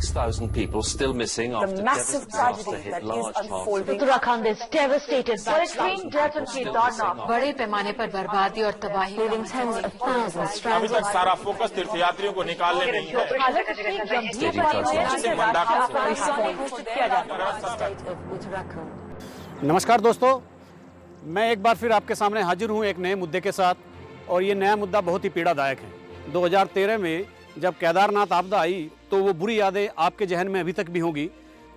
6,000 people still missing after the massive tragedy that is unfolding. Uttarakhand is devastated by extreme death in Kedarnath. बड़े पैमाने पर बर्बादी और तबाही, leaving tens of thousands अभी तक सारा फोकस तीर्थयात्रियों को निकालने में ही है। हालत इतनी गंभीर नमस्कार दोस्तों, मैं एक बार फिर आपके सामने हाजिर हूं एक नए मुद्दे के साथ, और ये नया मुद्दा बहुत ही पीड़ादायक है। 2013 में जब केदारनाथ आपदा आई तो वो बुरी यादें आपके जहन में अभी तक भी होंगी।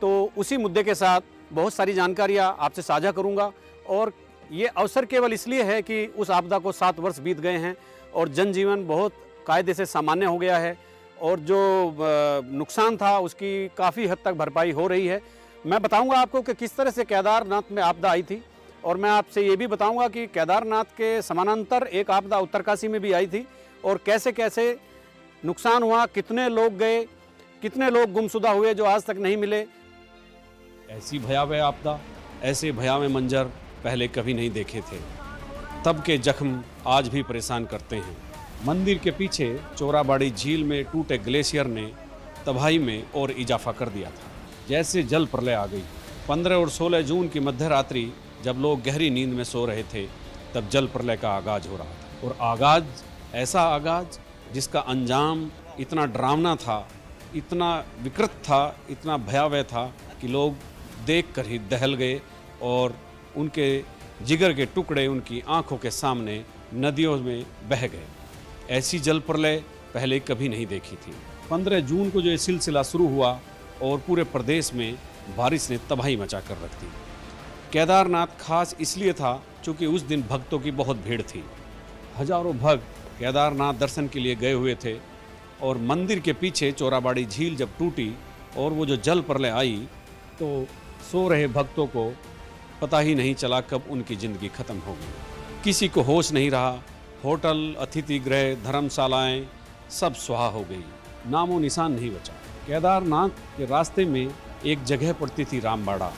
तो उसी मुद्दे के साथ बहुत सारी जानकारियां आपसे साझा करूंगा, और ये अवसर केवल इसलिए है कि उस आपदा को 7 वर्ष बीत गए हैं और जनजीवन बहुत कायदे से सामान्य हो गया है, और जो नुकसान था उसकी काफ़ी हद तक भरपाई हो रही है। मैं बताऊंगा आपको कि किस तरह से केदारनाथ में आपदा आई थी, और मैं आपसे ये भी बताऊंगा कि केदारनाथ के समानांतर एक आपदा उत्तरकाशी में भी आई थी, और कैसे कैसे नुकसान हुआ, कितने लोग गए, कितने लोग गुमशुदा हुए जो आज तक नहीं मिले। ऐसी भयावह आपदा, ऐसे भयावह मंजर पहले कभी नहीं देखे थे। तब के जख्म आज भी परेशान करते हैं। मंदिर के पीछे चोराबाड़ी झील में टूटे ग्लेशियर ने तबाही में और इजाफा कर दिया था। जैसे जल प्रलय आ गई। 15 और 16 जून की मध्य रात्रि जब लोग गहरी नींद में सो रहे थे, तब जल प्रलय का आगाज हो रहा था, और आगाज ऐसा आगाज जिसका अंजाम इतना डरावना था, इतना विकृत था, इतना भयावह था कि लोग देखकर ही दहल गए, और उनके जिगर के टुकड़े उनकी आंखों के सामने नदियों में बह गए। ऐसी जल प्रलय पहले कभी नहीं देखी थी। 15 जून को जो ये सिलसिला शुरू हुआ और पूरे प्रदेश में बारिश ने तबाही मचा कर रख दी। केदारनाथ खास इसलिए था क्योंकि उस दिन भक्तों की बहुत भीड़ थी। हजारों भक्त केदारनाथ दर्शन के लिए गए हुए थे, और मंदिर के पीछे चोराबाड़ी झील जब टूटी और वो जो जल प्रलय आई, तो सो रहे भक्तों को पता ही नहीं चला कब उनकी ज़िंदगी ख़त्म हो गई। किसी को होश नहीं रहा। होटल, अतिथि गृह, धर्मशालाएं सब स्वाहा हो गई, नामो निशान नहीं बचा। केदारनाथ के रास्ते में एक जगह पड़ती थी रामबाड़ा।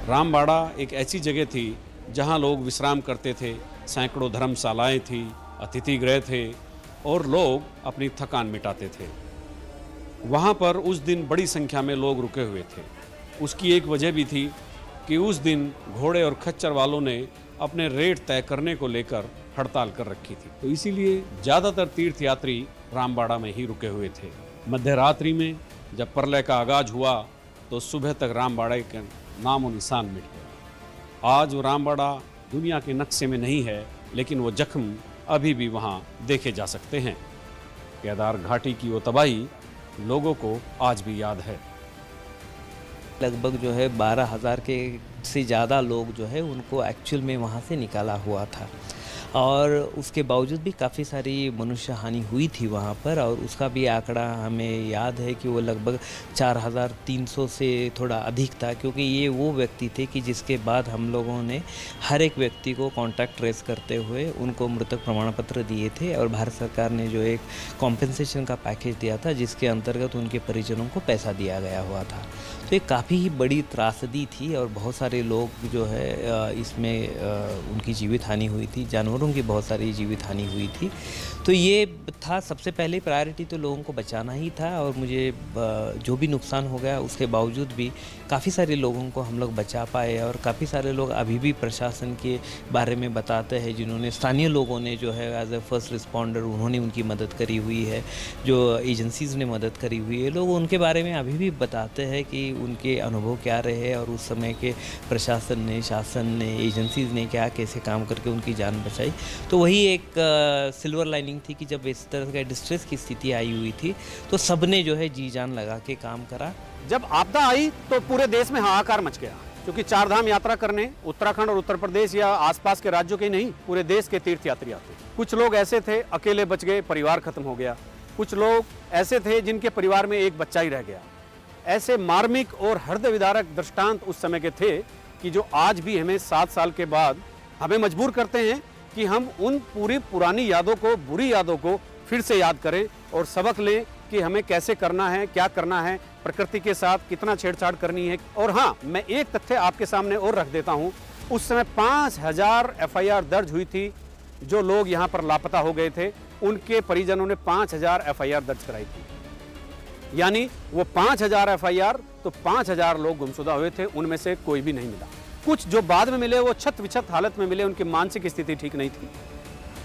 रामबाड़ा एक ऐसी जगह थी जहां लोग विश्राम करते थे। सैकड़ों धर्मशालाएं थी, अतिथि गृह थे, और लोग अपनी थकान मिटाते थे। वहां पर उस दिन बड़ी संख्या में लोग रुके हुए थे। उसकी एक वजह भी थी कि उस दिन घोड़े और खच्चर वालों ने अपने रेट तय करने को लेकर हड़ताल कर रखी थी, तो इसीलिए ज़्यादातर तीर्थयात्री रामबाड़ा में ही रुके हुए थे। मध्य रात्रि में जब प्रलय का आगाज हुआ तो सुबह तक रामबाड़ा के नामो निशान मिट गया। आज वो रामबाड़ा दुनिया के नक्शे में नहीं है, लेकिन वो जख्म अभी भी वहाँ देखे जा सकते हैं। केदार घाटी की वो तबाही लोगों को आज भी याद है। लगभग जो है 12,000 के से ज़्यादा लोग जो है उनको एक्चुअल में वहाँ से निकाला हुआ था, और उसके बावजूद भी काफ़ी सारी मनुष्य हानि हुई थी वहाँ पर, और उसका भी आंकड़ा हमें याद है कि वो लगभग 4,300 से थोड़ा अधिक था, क्योंकि ये वो व्यक्ति थे कि जिसके बाद हम लोगों ने हर एक व्यक्ति को कॉन्टैक्ट ट्रेस करते हुए उनको मृतक प्रमाण पत्र दिए थे, और भारत सरकार ने जो एक कॉम्पेंसेशन का पैकेज दिया था जिसके अंतर्गत उनके परिजनों को पैसा दिया गया हुआ था। तो ये काफ़ी ही बड़ी त्रासदी थी, और बहुत सारे लोग जो है इसमें उनकी जीवित हानि हुई थी, जानवरों की बहुत सारी जीवित हानि हुई थी। तो ये था सबसे पहले प्रायोरिटी, तो लोगों को बचाना ही था। और मुझे जो भी नुकसान हो गया उसके बावजूद भी काफ़ी सारे लोगों को हम लोग बचा पाए, और काफ़ी सारे लोग अभी भी प्रशासन के बारे में बताते हैं, जिन्होंने स्थानीय लोगों ने जो है एज ए फर्स्ट रिस्पॉन्डर उन्होंने उनकी मदद करी हुई है, जो एजेंसीज़ ने मदद करी हुई है, लोग उनके बारे में अभी भी बताते हैं कि उनके अनुभव क्या रहे, और उस समय के प्रशासन ने, शासन ने, एजेंसीज़ ने क्या कैसे काम करके उनकी जान बचाई। तो वही एक सिल्वर लाइनिंग थी कि जब इस तरह का डिस्ट्रेस की स्थिति आई हुई थी तो सब ने जो है जी जान लगा के काम करा। जब आपदा आई तो पूरे देश में हाहाकार मच गया, क्योंकि 4 धाम यात्रा करने उत्तराखंड और उत्तर प्रदेश या आसपास के राज्यों के नहीं, पूरे देश के तीर्थयात्री आते। कुछ लोग ऐसे थे अकेले बच गए, परिवार खत्म हो गया। कुछ लोग ऐसे थे जिनके परिवार में एक बच्चा ही रह गया। ऐसे मार्मिक और हृदय विदारक दृष्टांत उस समय के थे कि जो आज भी हमें 7 साल के बाद हमें मजबूर करते हैं कि हम उन पूरी पुरानी यादों को, बुरी यादों को फिर से याद करें और सबक लें कि हमें कैसे करना है, क्या करना है, प्रकृति के साथ कितना छेड़छाड़ करनी है। और हाँ, मैं एक तथ्य आपके सामने और रख देता हूँ। उस समय 5,000 FIR दर्ज हुई थी। जो लोग यहाँ पर लापता हो गए थे उनके परिजनों ने 5,000 FIR दर्ज कराई थी। यानी वो 5000 FIR तो 5000 लोग गुमशुदा हुए थे, उनमें से कोई भी नहीं मिला। कुछ जो बाद में मिले वो छत विछत हालत में मिले, उनकी मानसिक स्थिति ठीक नहीं थी।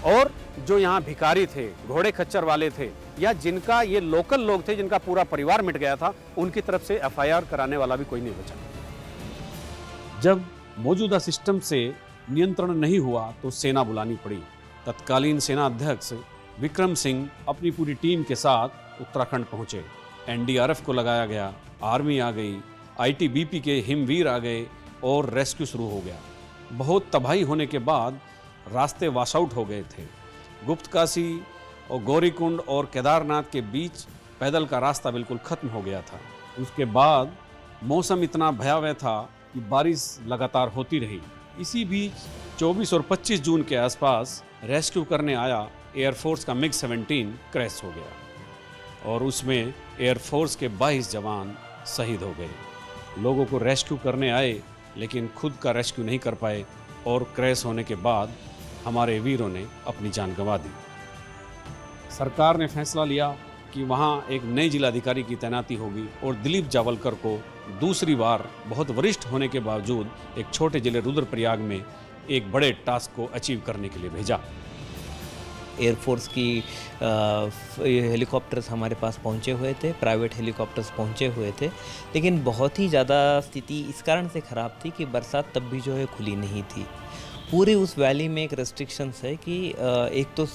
और जो यहाँ भिखारी थे, घोड़े खच्चर वाले थे, या जिनका ये लोकल लोग थे जिनका पूरा परिवार मिट गया था, उनकी तरफ से FIR कराने वाला भी कोई नहीं बचा। जब मौजूदा सिस्टम से नियंत्रण नहीं हुआ तो सेना बुलानी पड़ी। तत्कालीन सेना अध्यक्ष विक्रम सिंह अपनी पूरी टीम के साथ उत्तराखंड पहुंचे। NDRF को लगाया गया, आर्मी आ गई, ITBP के हिमवीर आ गए और रेस्क्यू शुरू हो गया। बहुत तबाही होने के बाद रास्ते वॉश आउट हो गए थे। गुप्तकाशी और गौरीकुंड और केदारनाथ के बीच पैदल का रास्ता बिल्कुल खत्म हो गया था। उसके बाद मौसम इतना भयावह था कि बारिश लगातार होती रही। इसी बीच 24 और 25 जून के आसपास रेस्क्यू करने आया एयरफोर्स का MiG-17 क्रैश हो गया और उसमें एयरफोर्स के 22 जवान शहीद हो गए। लोगों को रेस्क्यू करने आए लेकिन खुद का रेस्क्यू नहीं कर पाए और क्रैश होने के बाद हमारे वीरों ने अपनी जान गंवा दी। सरकार ने फैसला लिया कि वहाँ एक नए जिलाधिकारी की तैनाती होगी और दिलीप जावलकर को दूसरी बार बहुत वरिष्ठ होने के बावजूद एक छोटे जिले रुद्रप्रयाग में एक बड़े टास्क को अचीव करने के लिए भेजा। एयरफोर्स की हेलीकॉप्टर्स हमारे पास पहुंचे हुए थे, प्राइवेट हेलीकॉप्टर्स पहुंचे हुए थे, लेकिन बहुत ही ज़्यादा स्थिति इस कारण से ख़राब थी कि बरसात तब भी जो है खुली नहीं थी। पूरी उस वैली में एक रेस्ट्रिक्शंस है कि एक तो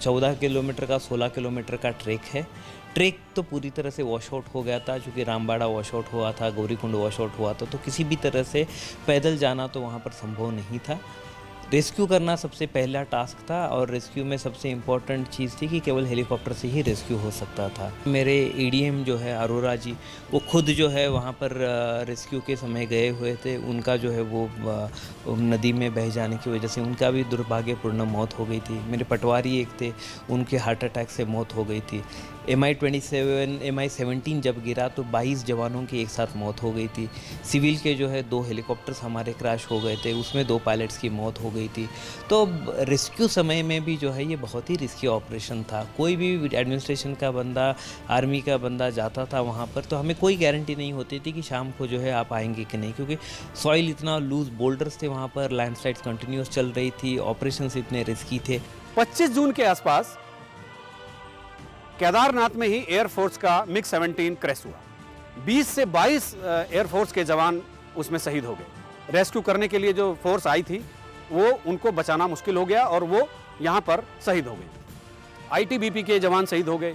14 किलोमीटर का 16 किलोमीटर का ट्रैक है। ट्रैक तो पूरी तरह से वॉश आउट हो गया था, चूँकि रामबाड़ा वॉश आउट हुआ था, गौरीकुंड वॉश आउट हुआ था, तो किसी भी तरह से पैदल जाना तो वहाँ पर संभव नहीं था। रेस्क्यू करना सबसे पहला टास्क था और रेस्क्यू में सबसे इम्पॉर्टेंट चीज़ थी कि केवल हेलीकॉप्टर से ही रेस्क्यू हो सकता था। मेरे EDM जो है अरोरा जी, वो खुद जो है वहाँ पर रेस्क्यू के समय गए हुए थे। उनका जो है वो नदी में बह जाने की वजह से उनका भी दुर्भाग्यपूर्ण मौत हो गई थी। मेरे पटवारी एक थे, उनके हार्ट अटैक से मौत हो गई थी। MI-17 जब गिरा तो 22 जवानों की एक साथ मौत हो गई थी। सिविल के जो है 2 हेलीकॉप्टर्स हमारे क्रैश हो गए थे, उसमें 2 पायलट्स की मौत हो गई थी। तो रेस्क्यू समय में भी जो है ये बहुत ही रिस्की ऑपरेशन था। कोई भी एडमिनिस्ट्रेशन का बंदा, आर्मी का बंदा जाता था वहाँ पर तो हमें कोई गारंटी नहीं होती थी कि शाम को जो है आप आएंगे कि नहीं, क्योंकि सॉइल इतना लूज, बोल्डर्स थे वहाँ पर, लैंडस्लाइड्स कंटिन्यूस चल रही थी, ऑपरेशंस इतने रिस्की थे। 25 जून के आसपास केदारनाथ में ही एयरफोर्स का MiG-17 क्रैश हुआ। 20 से 22 एयरफोर्स के जवान उसमें शहीद हो गए। रेस्क्यू करने के लिए जो फोर्स आई थी वो उनको बचाना मुश्किल हो गया और वो यहाँ पर शहीद हो गए। ITBP के जवान शहीद हो गए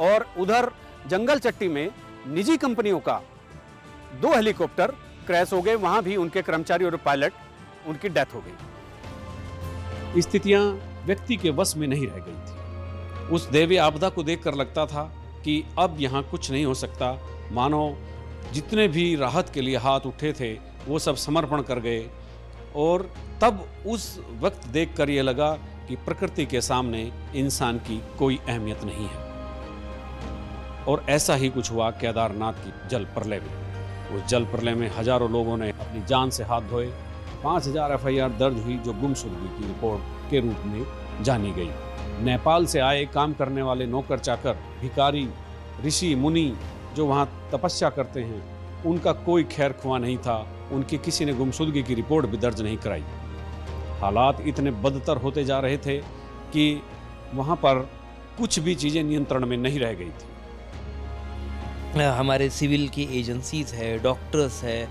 और उधर जंगल चट्टी में निजी कंपनियों का 2 हेलीकॉप्टर क्रैश हो गए। वहाँ भी उनके कर्मचारी और पायलट, उनकी डेथ हो गई। स्थितियाँ व्यक्ति के वश में नहीं रह गई थी। उस दैवीय आपदा को देखकर लगता था कि अब यहाँ कुछ नहीं हो सकता। मानो जितने भी राहत के लिए हाथ उठे थे वो सब समर्पण कर गए और तब उस वक्त देखकर ये लगा कि प्रकृति के सामने इंसान की कोई अहमियत नहीं है। और ऐसा ही कुछ हुआ केदारनाथ की जल प्रलय में। उस जल प्रलय में हजारों लोगों ने अपनी जान से हाथ धोए। 5000 FIR दर्ज हुई जो गुमशुदगी की रिपोर्ट के रूप में जानी गई। नेपाल से आए काम करने वाले नौकर चाकर, भिखारी, ऋषि मुनि जो वहाँ तपस्या करते हैं, उनका कोई खैर खुआ नहीं था। उनकी किसी ने गुमशुदगी की रिपोर्ट भी दर्ज नहीं कराई। हालात इतने बदतर होते जा रहे थे कि वहाँ पर कुछ भी चीज़ें नियंत्रण में नहीं रह गई थी। हमारे सिविल की एजेंसीज़ है, डॉक्टर्स है,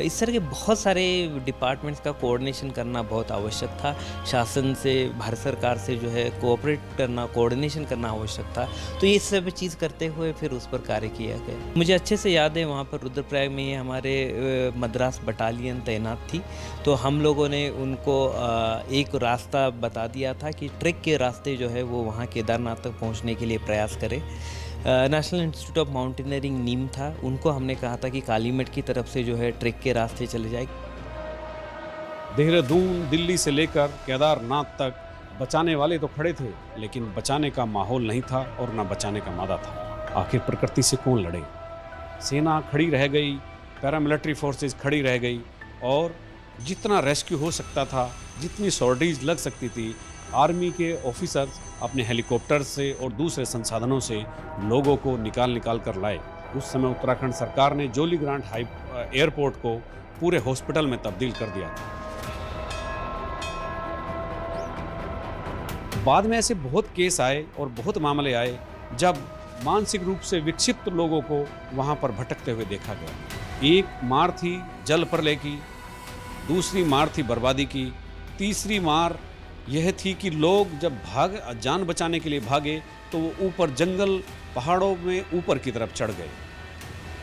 इस तरह के बहुत सारे डिपार्टमेंट्स का कोऑर्डिनेशन करना बहुत आवश्यक था। शासन से, भारत सरकार से जो है कोऑपरेट करना, कोऑर्डिनेशन करना आवश्यक था। तो ये सब चीज़ करते हुए फिर उस पर कार्य किया गया। मुझे अच्छे से याद है वहाँ पर रुद्रप्रयाग में हमारे मद्रास बटालियन तैनात थी, तो हम लोगों ने उनको एक रास्ता बता दिया था कि ट्रैक के रास्ते जो है वो वहाँ केदारनाथ तक पहुँचने के लिए प्रयास करें। नेशनल इंस्टीट्यूट ऑफ माउंटेनियरिंग नीम था, उनको हमने कहा था कि कालीमेट की तरफ से जो है ट्रैक के रास्ते चले जाए। देहरादून, दिल्ली से लेकर केदारनाथ तक बचाने वाले तो खड़े थे, लेकिन बचाने का माहौल नहीं था और ना बचाने का मादा था। आखिर प्रकृति से कौन लड़े? सेना खड़ी रह गई, पैरामिलिट्री फोर्सेस खड़ी रह गई और जितना रेस्क्यू हो सकता था, जितनी सॉर्टीज लग सकती थी, आर्मी के ऑफिसर्स अपने हेलीकॉप्टर से और दूसरे संसाधनों से लोगों को निकाल कर लाए। उस समय उत्तराखंड सरकार ने जोली ग्रांट एयरपोर्ट को पूरे हॉस्पिटल में तब्दील कर दिया था। बाद में ऐसे बहुत केस आए और बहुत मामले आए जब मानसिक रूप से विक्षिप्त लोगों को वहां पर भटकते हुए देखा गया। एक मार थी जल प्रलय की, दूसरी मार थी बर्बादी की, तीसरी मार यह थी कि लोग जब जान बचाने के लिए भागे तो वो ऊपर जंगल पहाड़ों में ऊपर की तरफ चढ़ गए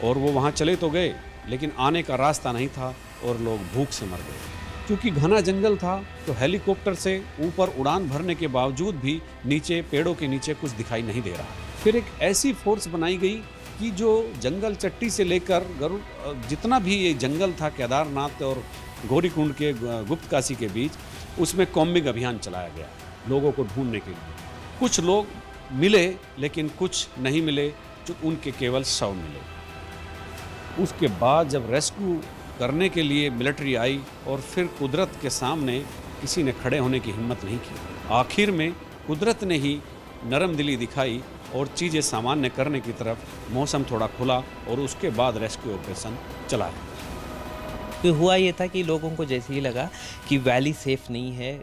और वो वहाँ चले तो गए लेकिन आने का रास्ता नहीं था और लोग भूख से मर गए। क्योंकि घना जंगल था तो हेलीकॉप्टर से ऊपर उड़ान भरने के बावजूद भी नीचे पेड़ों के नीचे कुछ दिखाई नहीं दे रहा। फिर एक ऐसी फोर्स बनाई गई कि जो जंगल चट्टी से लेकर जितना भी ये जंगल था केदारनाथ और गौरीकुंड के गुप्त काशी के बीच, उसमें कॉम्बिंग अभियान चलाया गया लोगों को ढूंढने के लिए। कुछ लोग मिले लेकिन कुछ नहीं मिले, जो उनके केवल शव मिले। उसके बाद जब रेस्क्यू करने के लिए मिलिट्री आई और फिर कुदरत के सामने किसी ने खड़े होने की हिम्मत नहीं की। आखिर में कुदरत ने ही नरम दिली दिखाई और चीज़ें सामान्य करने की तरफ मौसम थोड़ा खुला और उसके बाद रेस्क्यू ऑपरेशन चलाया। तो हुआ ये था कि लोगों को जैसे ही लगा कि वैली सेफ़ नहीं है,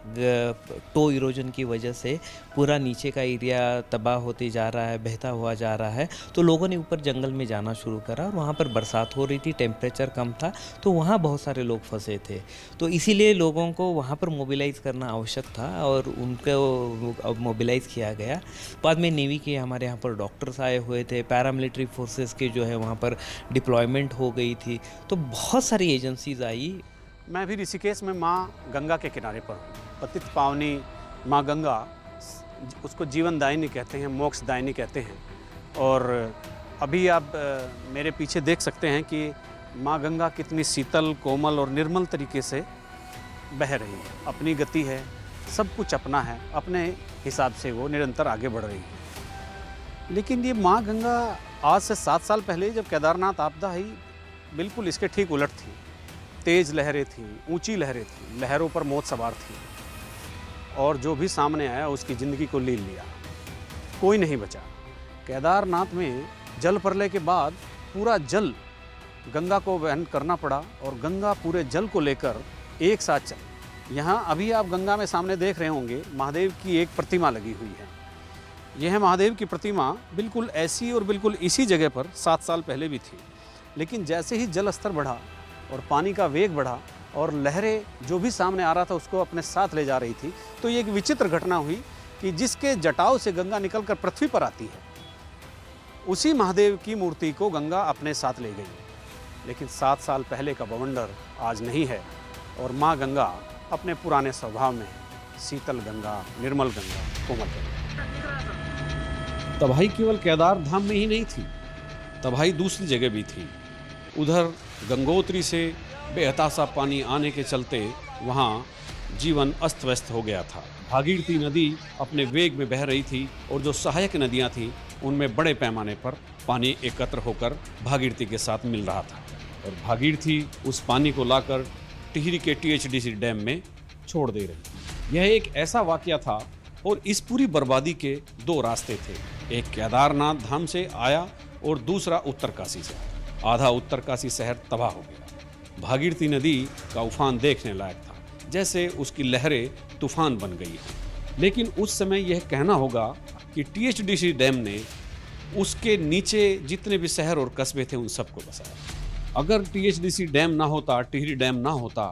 टो इरोजन की वजह से पूरा नीचे का एरिया तबाह होते जा रहा है, बहता हुआ जा रहा है, तो लोगों ने ऊपर जंगल में जाना शुरू करा और वहाँ पर बरसात हो रही थी, टेम्परेचर कम था, तो वहाँ बहुत सारे लोग फंसे थे। तो इसीलिए लोगों को वहाँ पर मोबिलाइज़ करना आवश्यक था और उनको मोबिलाइज़ किया गया। बाद में नेवी के हमारे यहाँ पर डॉक्टर्स आए हुए थे, पैरामिलिट्री फोर्सेस के जो है वहाँ पर डिप्लॉयमेंट हो गई थी, तो बहुत सारी एजेंसीज आई। मैं भी ऋषिकेश में माँ गंगा के किनारे पर हूँ। पतित पावनी माँ गंगा, उसको जीवनदायिनी कहते हैं, मोक्षदायिनी कहते हैं। और अभी आप मेरे पीछे देख सकते हैं कि माँ गंगा कितनी शीतल, कोमल और निर्मल तरीके से बह रही है। अपनी गति है, सब कुछ अपना है, अपने हिसाब से वो निरंतर आगे बढ़ रही है। लेकिन ये माँ गंगा आज से 7 साल पहले जब केदारनाथ आपदा आई, बिल्कुल इसके ठीक उलट थी। तेज़ लहरें थी, ऊंची लहरें थी, लहरों पर मौत सवार थी और जो भी सामने आया उसकी ज़िंदगी को लील लिया, कोई नहीं बचा। केदारनाथ में जल प्रलय के बाद पूरा जल गंगा को वहन करना पड़ा और गंगा पूरे जल को लेकर एक साथ चली। यहाँ अभी आप गंगा में सामने देख रहे होंगे महादेव की एक प्रतिमा लगी हुई है। यह महादेव की प्रतिमा बिल्कुल ऐसी और बिल्कुल इसी जगह पर 7 साल पहले भी थी। लेकिन जैसे ही जल स्तर बढ़ा और पानी का वेग बढ़ा और लहरें जो भी सामने आ रहा था उसको अपने साथ ले जा रही थी, तो ये एक विचित्र घटना हुई कि जिसके जटाव से गंगा निकलकर पृथ्वी पर आती है, उसी महादेव की मूर्ति को गंगा अपने साथ ले गई। लेकिन 7 साल पहले का बवंडर आज नहीं है और माँ गंगा अपने पुराने स्वभाव में शीतल गंगा, निर्मल गंगा, कोमल गंगा। तबाही केवल केदार धाम में ही नहीं थी, तबाही दूसरी जगह भी थी। उधर गंगोत्री से बेहता सा पानी आने के चलते वहाँ जीवन अस्त व्यस्त हो गया था। भागीरथी नदी अपने वेग में बह रही थी और जो सहायक नदियाँ थीं उनमें बड़े पैमाने पर पानी एकत्र होकर भागीरथी के साथ मिल रहा था और भागीरथी उस पानी को लाकर टिहरी के THDC डैम में छोड़ दे रही। यह एक ऐसा वाकया था और इस पूरी बर्बादी के 2 रास्ते थे, एक केदारनाथ धाम से आया और दूसरा उत्तरकाशी से। आधा उत्तरकाशी शहर तबाह हो गया। भागीरथी नदी का उफान देखने लायक था, जैसे उसकी लहरें तूफान बन गई हैं। लेकिन उस समय यह कहना होगा कि THDC डैम ने उसके नीचे जितने भी शहर और कस्बे थे उन सबको बसाया। अगर THDC डैम ना होता, टिहरी डैम ना होता,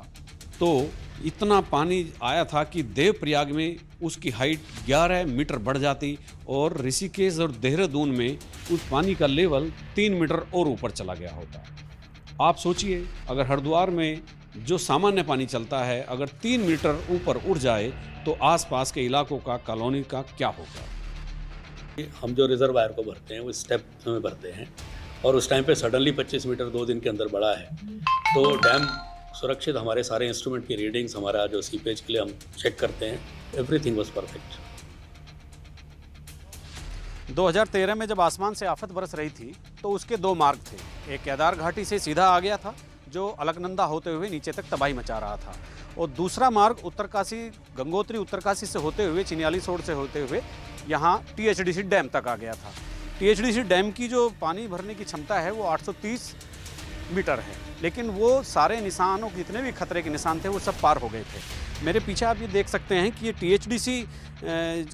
तो इतना पानी आया था कि देवप्रयाग में उसकी हाइट 11 मीटर बढ़ जाती और ऋषिकेश और देहरादून में उस पानी का लेवल 3 मीटर और ऊपर चला गया होता। आप सोचिए, अगर हरिद्वार में जो सामान्य पानी चलता है अगर 3 मीटर ऊपर उड़ जाए तो आसपास के इलाकों का, कॉलोनी का क्या होगा। हम जो रिजर्वायर को भरते हैं वो स्टेप में भरते हैं और उस टाइम पे सडनली 25 मीटर 2 दिन के अंदर बढ़ा है, तो डैम सुरक्षित, हमारे सारे इंस्ट्रूमेंट की रीडिंग्स, हमारा जो सीपेज के लिए हम चेक करते हैं, एवरीथिंग वाज परफेक्ट। 2013 में जब आसमान से आफत बरस रही थी तो उसके 2 मार्ग थे। एक केदार घाटी से सीधा आ गया था, जो अलकनंदा होते हुए नीचे तक तबाही मचा रहा था। और दूसरा मार्ग उत्तरकाशी, गंगोत्री उत्तरकाशी से होते हुए, चिन्याली सोड से होते हुए यहाँ THDC डैम तक आ गया था। THDC डैम की जो पानी भरने की क्षमता है वो 830 मीटर है, लेकिन वो सारे निशानों, जितने भी खतरे के निशान थे वो सब पार हो गए थे। मेरे पीछे आप ये देख सकते हैं कि ये THDC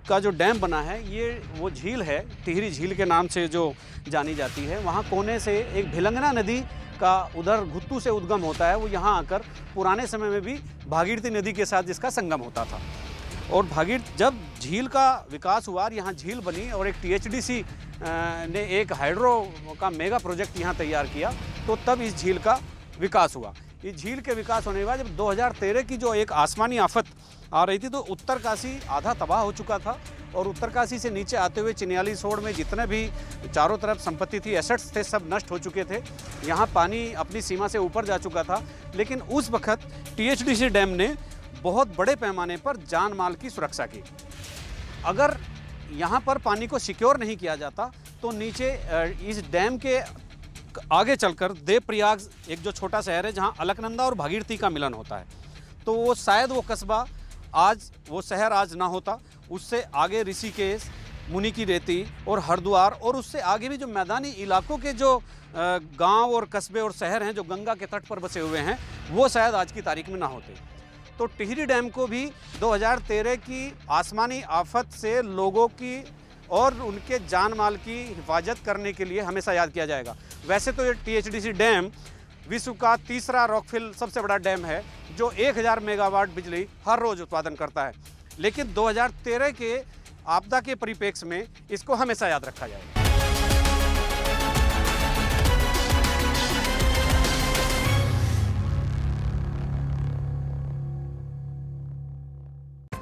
का जो डैम बना है, ये वो झील है, टिहरी झील के नाम से जो जानी जाती है। वहाँ कोने से एक भिलंगना नदी का उधर घुत्तू से उद्गम होता है, वो यहाँ आकर पुराने समय में भी भागीरथी नदी के साथ जिसका संगम होता था। और जब झील का विकास हुआ, यहाँ झील बनी और एक THDC ने एक हाइड्रो का मेगा प्रोजेक्ट यहाँ तैयार किया, तो तब इस झील का विकास हुआ। इस झील के विकास होने के बाद जब 2013 की जो एक आसमानी आफत आ रही थी, तो उत्तरकाशी आधा तबाह हो चुका था और उत्तरकाशी से नीचे आते हुए चिन्याली सोड में जितने भी चारों तरफ संपत्ति थी, एसेट्स थे, सब नष्ट हो चुके थे। यहाँ पानी अपनी सीमा से ऊपर जा चुका था, लेकिन उस वक्त THDC डैम ने बहुत बड़े पैमाने पर जान माल की सुरक्षा की। अगर यहाँ पर पानी को सिक्योर नहीं किया जाता तो नीचे इस डैम के आगे चलकर देवप्रयाग, एक जो छोटा शहर है जहाँ अलकनंदा और भागीरथी का मिलन होता है, तो वो शायद वो कस्बा आज, वो शहर आज ना होता। उससे आगे ऋषिकेश, मुनि की रेती और हरिद्वार, और उससे आगे भी जो मैदानी इलाकों के जो गांव और कस्बे और शहर हैं जो गंगा के तट पर बसे हुए हैं, वो शायद आज की तारीख में ना होते। तो टिहरी डैम को भी 2013 की आसमानी आफत से लोगों की और उनके जान माल की हिफाजत करने के लिए हमेशा याद किया जाएगा। वैसे तो ये THDC डैम विश्व का तीसरा रॉकफिल सबसे बड़ा डैम है, जो 1000 मेगावाट बिजली हर रोज़ उत्पादन करता है, लेकिन 2013 के आपदा के परिप्रेक्ष्य में इसको हमेशा याद रखा जाएगा।